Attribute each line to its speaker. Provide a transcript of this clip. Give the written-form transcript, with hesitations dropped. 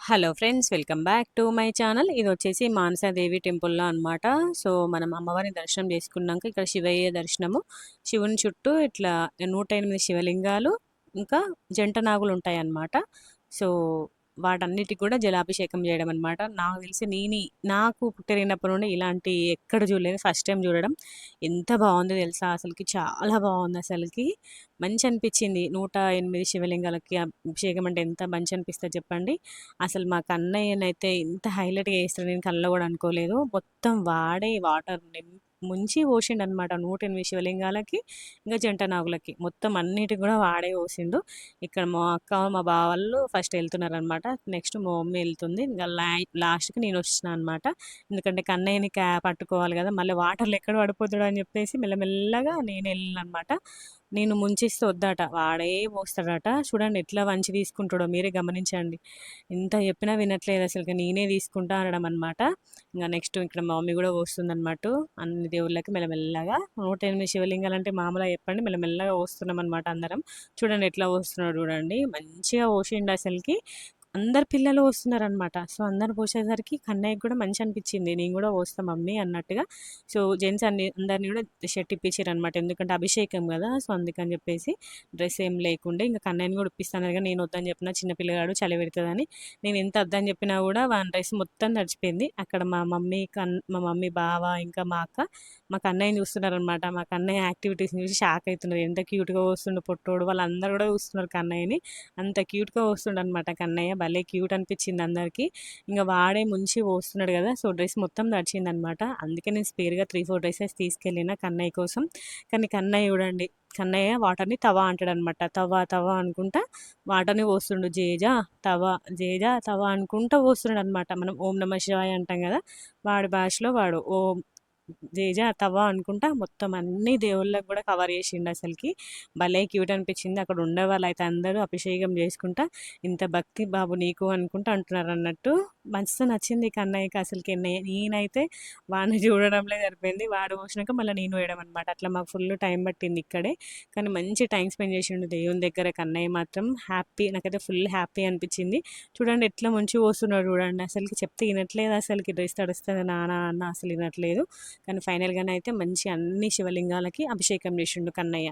Speaker 1: Hello friends, welcome back to my channel. ఇది వచ్చేసి మానసాదేవి టెంపుల్లో అనమాట. సో మనం అమ్మవారిని దర్శనం చేసుకున్నాక ఇక్కడ శివయ్య దర్శనము, శివుని చుట్టూ ఇట్లా 108 శివలింగాలు, ఇంకా జంట నాగులు ఉంటాయి అన్నమాట. సో వాటన్నిటికి కూడా జలాభిషేకం చేయడం అనమాట. నాకు తెలిసి నాకు పుట్టినప్పటి నుండి ఇలాంటి ఎక్కడ చూడలేదు, ఫస్ట్ టైం చూడడం. ఎంత బాగుందో తెలుసా, అసలుకి చాలా బాగుంది. అసలుకి మంచి అనిపించింది. 108 శివలింగాలకి అభిషేకం అంటే ఎంత మంచి అనిపిస్తుంది చెప్పండి. అసలు మా కన్నయ్యనైతే ఇంత హైలైట్‌గా చేస్తాడు నేను కల్లో కూడా అనుకోలేదు. మొత్తం వాడే వాటర్ ముంచి పోసిండనమాట. 108 శివలింగాలకి, ఇంకా జంట నాగులకి మొత్తం అన్నిటికి కూడా వాడే పోసిండు. ఇక్కడ మా అక్క, మా బావ వాళ్ళు ఫస్ట్ వెళ్తున్నారనమాట. నెక్స్ట్ మా మమ్మీ వెళ్తుంది. ఇంకా లాస్ట్‌కి నేను వచ్చినా అనమాట. ఎందుకంటే కన్నయ్యని పట్టుకోవాలి కదా! మళ్ళీ వాటర్‌లో ఎక్కడ పడిపోతాడో అని చెప్పేసి మెల్లమెల్లగా నేను వెళ్ళాననమాట. నేను ముంచిస్తే వద్దట, వాడే పోస్తాడట. చూడండి ఎట్లా వంచి తీసుకుంటాడో మీరే గమనించండి. ఎంత చెప్పినా వినట్లేదు అసలుకి. నేనే తీసుకుంటా అనడం అనమాట. ఇంకా నెక్స్ట్ ఇక్కడ మా మమ్మీ కూడా పోస్తుందన్నమాట. అన్ని దేవుళ్ళకి మెల్లమెల్లగా 108 శివలింగాలు అంటే మామూలుగా చెప్పండి, మెల్లమెల్లగా పోస్తున్నాం అనమాట అందరం. చూడండి ఎట్లా పోస్తున్నాడు చూడండి. మంచిగా పోసిండు అసలుకి. అందరు పిల్లలు పోస్తున్నారనమాట. సో అందరు పోసేసరికి కన్నయ్యకి కూడా మంచి అనిపించింది. నేను కూడా పోస్తా మమ్మీ అన్నట్టుగా. సో జెంట్స్ అందరిని కూడా షర్ట్ ఇప్పించారనమాట. ఎందుకంటే అభిషేకం కదా, సో అందుకని చెప్పేసి డ్రెస్ ఏం లేకుండే. ఇంకా కన్నయ్యని కూడా ఇప్పిస్తాను కానీ నేను వద్దని చెప్పిన, చిన్న పిల్లగాడు చలి పెడుతుందని. నేను ఎంత వద్దని చెప్పినా కూడా వాని డ్రెస్ మొత్తం తడిచిపోయింది. అక్కడ మా మమ్మీ బావ ఇంకా మా అక్క మా కన్నయ్యని చూస్తున్నారనమాట. మా కన్నయ్య యాక్టివిటీస్ని చూసి షాక్ అవుతున్నారు. ఎంత క్యూట్గా వస్తుండు పొట్టోడు. వాళ్ళందరూ కూడా చూస్తున్నారు కన్నయ్యని. అంత క్యూట్గా వస్తుండ అనమాట కన్నయ్య. భలే క్యూట్ అనిపించింది అందరికీ. ఇంకా వాడే ముంచి పోస్తున్నాడు కదా, సో డ్రెస్ మొత్తం తడిచిందనమాట. అందుకే నేను స్పేర్గా 3-4 డ్రెస్సెస్ తీసుకెళ్ళిన కన్నయ్య కోసం. కానీ కన్నయ్య చూడండి, కన్నయ్య వాటర్ని తవా అంటాడనమాట. తవా తవా అనుకుంటా వాటర్ని పోస్తుండు. జేజా తవా, జేజా తవా అనుకుంటా పోస్తున్నాడు అనమాట. మనం ఓం నమ శివాయ అంటాం కదా, వాడి భాషలో వాడు ఓం జేజా తవా అనుకుంటా మొత్తం అన్ని దేవుళ్ళకి కూడా కవర్ చేసిండు అసలుకి. భలే క్యూట్ అనిపించింది. అక్కడ ఉండే వాళ్ళైతే అందరూ అభిషేకం చేసుకుంటా, ఇంత భక్తి బాబు నీకు అనుకుంటా అంటున్నారు అన్నట్టు. మస్తు నచ్చింది కన్నయ్యకి అసలుకి. నేనైతే వాడిని చూడడంలో సరిపోయింది. వాడు పోసినాక మళ్ళీ నేను వేయడం అనమాట. అట్లా మాకు ఫుల్ టైం పట్టింది ఇక్కడే. కానీ మంచి టైం స్పెండ్ చేసిండు దేవుని దగ్గర కన్నయ్య మాత్రం. హ్యాపీ, నాకైతే ఫుల్ హ్యాపీ అనిపించింది. చూడండి ఎట్లా మంచి పోస్తున్నాడు చూడండి. అసలుకి చెప్తే వినట్లేదు, అసలుకి డ్రెస్ తడుస్తుంది నాన్న అన్న అసలు వినట్లేదు. కానీ ఫైనల్గానే అయితే మంచి అన్ని శివలింగాలకి అభిషేకం చేసిండు కన్నయ్య.